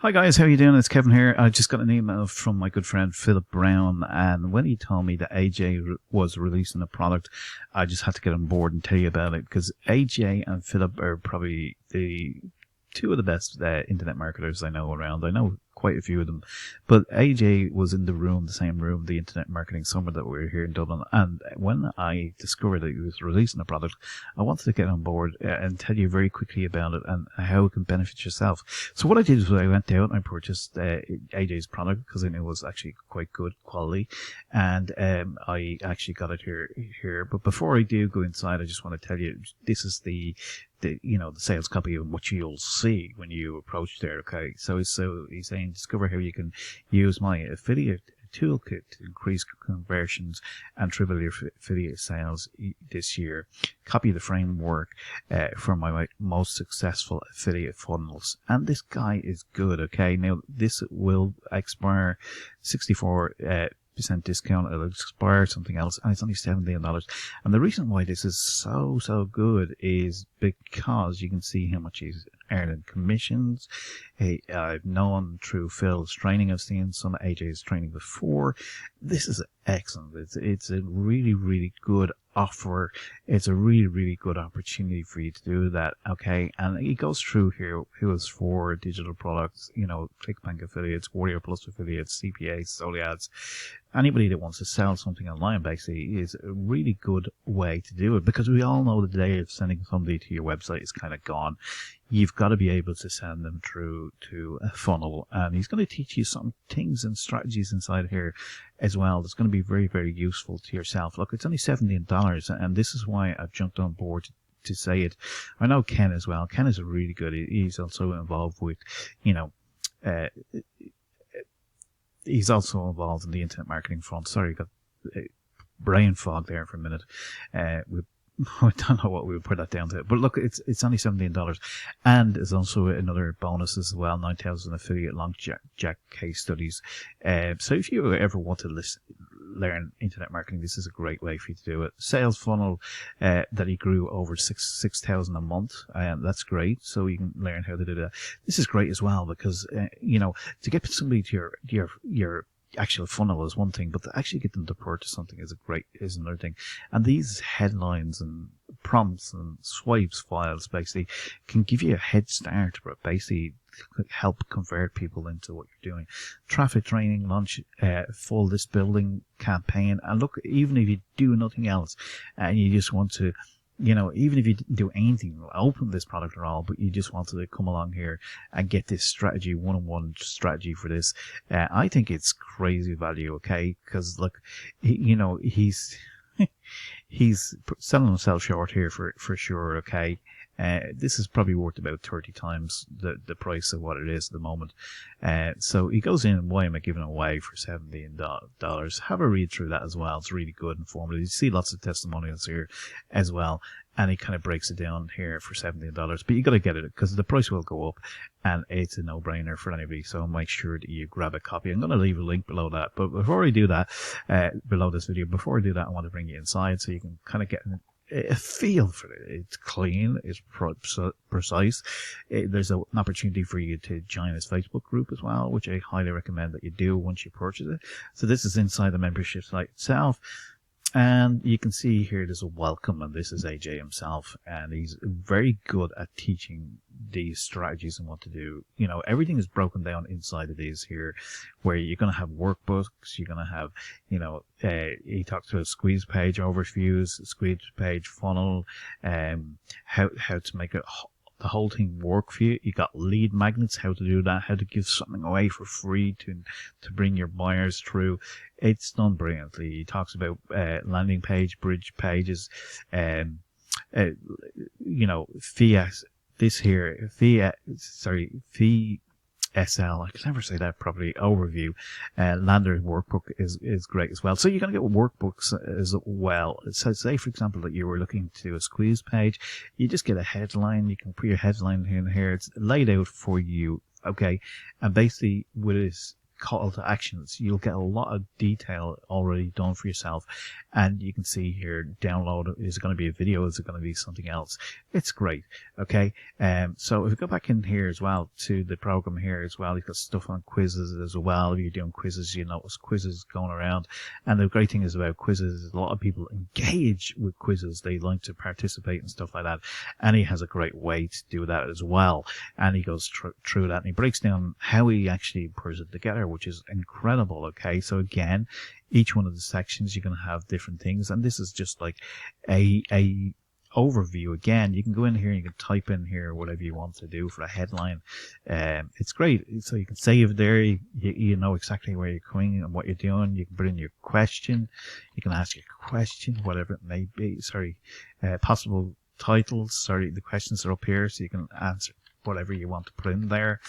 Hi guys, how you doing? It's Kevin here. I just got an email from my good friend Philip Brown, and when he told me that AJ was releasing a product, I just had to get on board and tell you about it, because AJ and Philip are probably the two of the best internet marketers I know around. I know quite a few of them, but AJ was in the same room, the Internet Marketing Summer that we were here in Dublin, and when I discovered that he was releasing a product, I wanted to get on board and tell you very quickly about it and how it can benefit yourself. So what I did was I went out and I purchased AJ's product because I knew it was actually quite good quality, and I actually got it here. But before I do go inside, I just want to tell you this is the sales copy of what you'll see when you approach there. Okay, so he's saying discover how you can use my affiliate toolkit to increase conversions and triple your affiliate sales this year. Copy the framework for my most successful affiliate funnels. And this guy is good. Okay, now this will expire 64% discount. It'll expire something else, and it's only $17. And the reason why this is so good is because you can see how much he's earning commissions. I've known through Phil's training, I've seen some AJ's training before. This is excellent. It's a really good offer. It's a really good opportunity for you to do that. Okay, and he goes through here who is for digital products, ClickBank affiliates, Warrior Plus affiliates, CPAs, Soli ads. Anybody that wants to sell something online basically is a really good way to do it, because we all know the day of sending somebody to your website is kind of gone. You've got to be able to send them through to a funnel, and he's going to teach you some things and strategies inside here as well that's going to be very useful to yourself. Look, it's only $17, and this is why I've jumped on board to say it. I know Ken as well. Ken is really good. He's also involved with, he's also involved in the internet marketing front. Sorry, got brain fog there for a minute. I don't know what we would put that down to, but look, it's only $17, and there's also another bonus as well: 9,000 affiliate long jack case studies. So if you ever want to learn internet marketing, this is a great way for you to do it. Sales funnel that he grew over 6,000 a month, that's great. So you can learn how to do that. This is great as well because to get somebody to your actual funnel is one thing, but to actually get them to purchase something is another thing. And these headlines and prompts and swipes files basically can give you a head start, but basically help convert people into what you're doing. Traffic training, launch full list building campaign, and look, even if you do nothing else and you just want to, even if you didn't do anything, open this product at all, but you just wanted to come along here and get this strategy, one-on-one strategy for this, I think it's crazy value, okay? Because look, he's selling himself short here for sure, okay? This is probably worth about 30 times the price of what it is at the moment. So he goes in, why am I giving it away for $17? Have a read through that as well. It's really good, informative. You see lots of testimonials here as well. And he kind of breaks it down here for $17. But you got to get it because the price will go up, and it's a no-brainer for anybody. So make sure that you grab a copy. I'm going to leave a link below that. But before I do that, below this video, before I do that, I want to bring you inside so you can kind of get a feel for it. It's clean, it's precise. There's an opportunity for you to join his Facebook group as well, which I highly recommend that you do once you purchase it. So this is inside the membership site itself. And you can see here there's a welcome, and this is AJ himself, and he's very good at teaching these strategies and what to do. Everything is broken down inside of these here, where you're going to have workbooks, you're going to have, he talks about squeeze page overviews, squeeze page funnel, how to make the whole thing work for you. You got lead magnets, how to do that, how to give something away for free to bring your buyers through. It's done brilliantly. He talks about landing page, bridge pages, fee SL, I can never say that properly, overview. Lander workbook is great as well. So you're going to get workbooks as well. So say, for example, that you were looking to do a squeeze page, you just get a headline. You can put your headline in here. It's laid out for you, okay? And basically with this call to actions. You'll get a lot of detail already done for yourself. And you can see here, download, is it going to be a video? Is it going to be something else? It's great. Okay. So if we go back in here as well to the program here as well, you've got stuff on quizzes as well. If you're doing quizzes, you notice quizzes going around. And the great thing is about quizzes is a lot of people engage with quizzes. They like to participate and stuff like that. And he has a great way to do that as well. And he goes through that and he breaks down how he actually puts it together, which is incredible. Okay. So again, each one of the sections, you're going to have different things. And this is just like a overview. Again, you can go in here and you can type in here whatever you want to do for a headline. It's great. So you can save there. You know exactly where you're going and what you're doing. You can put in your question. You can ask your question, whatever it may be. Possible titles. The questions are up here, so you can answer whatever you want to put in there.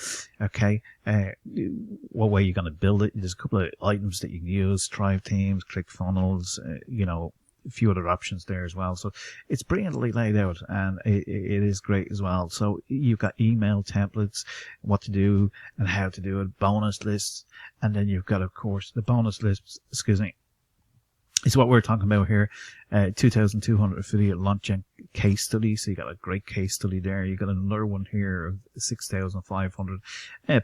Okay. What way you're going to build it. There's a couple of items that you can use. Drive themes, Clickfunnels, a few other options there as well. So it's brilliantly laid out, and it is great as well. So you've got email templates, what to do and how to do it, bonus lists, and then you've got, of course, the bonus lists, is what we're talking about here. 2,200 affiliate launching case study. So you got a great case study there. You got another one here of 6,500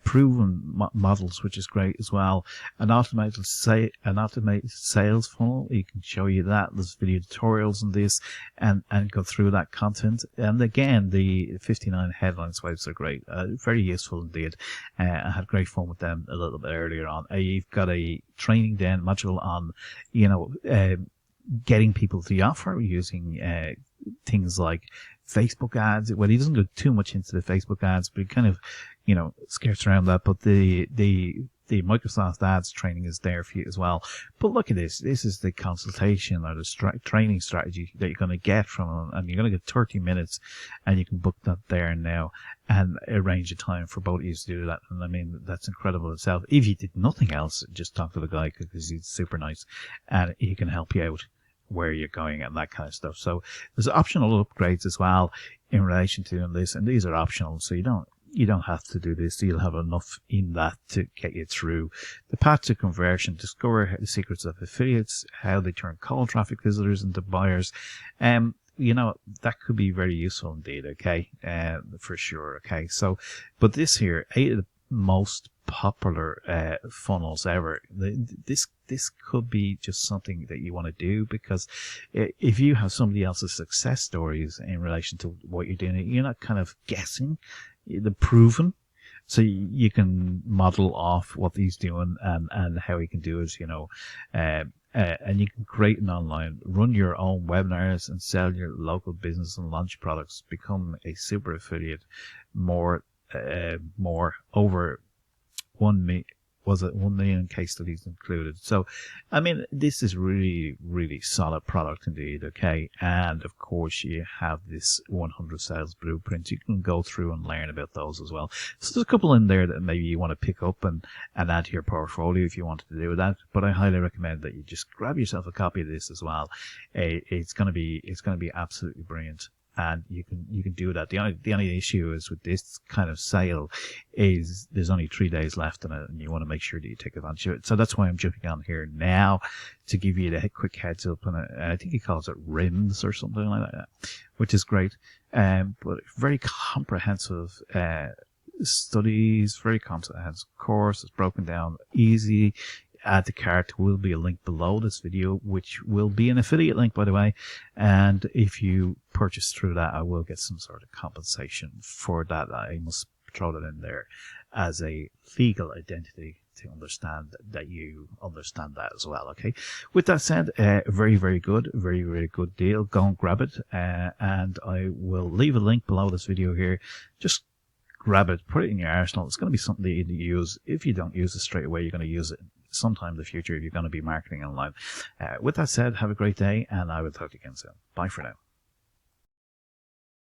proven models, which is great as well. An automated sales funnel. You can show you that. There's video tutorials on this and go through that content. And again, the 59 headline swipes are great. Very useful indeed. I had great fun with them a little bit earlier on. You've got a training then module on, getting people to the offer using things like Facebook ads. Well, he doesn't go too much into the Facebook ads, but he kind of, skirts around that. But the Microsoft ads training is there for you as well. But look at this. This is the consultation or the training strategy that you're going to get from him. And you're going to get 30 minutes and you can book that there now and arrange a time for both of you to do that. And I mean, that's incredible itself. If you did nothing else, just talk to the guy because he's super nice and he can help you out where you're going and that kind of stuff. So there's optional upgrades as well in relation to doing this, and these are optional, so you don't have to do this. You'll have enough in that to get you through the path to conversion, discover the secrets of affiliates, how they turn cold traffic visitors into buyers. That could be very useful indeed. Okay. For sure. Okay. So, but this here, 8 of the most popular funnels ever. This could be just something that you want to do, because if you have somebody else's success stories in relation to what you're doing, you're not kind of guessing, the proven. So you can model off what he's doing and how he can do it, and you can create an online, run your own webinars and sell your local business and launch products, become a super affiliate, more over 1 million case studies included. So, I mean, this is really, really solid product indeed. Okay. And of course you have this 100 sales blueprint. You can go through and learn about those as well. So there's a couple in there that maybe you want to pick up and add to your portfolio if you wanted to do that. But I highly recommend that you just grab yourself a copy of this as well. It's going to be absolutely brilliant. And you can do that. The only issue is with this kind of sale is there's only 3 days left in it, and you want to make sure that you take advantage of it. So that's why I'm jumping on here now to give you the quick heads up. And I think he calls it RHIMS or something like that, which is great. But very comprehensive studies, very comprehensive course. It's broken down easy. Add to cart will be a link below this video, which will be an affiliate link, by the way. And if you purchase through that, I will get some sort of compensation for that. I must throw that in there as a legal identity to understand that you understand that as well. Okay. With that said, very, very good, very, very good deal. Go and grab it. And I will leave a link below this video here. Just grab it, put it in your arsenal. It's going to be something that you use. If you don't use it straight away, you're going to use it sometime in the future if you're going to be marketing online. With that said, have a great day, and I will talk to you again soon. Bye for now.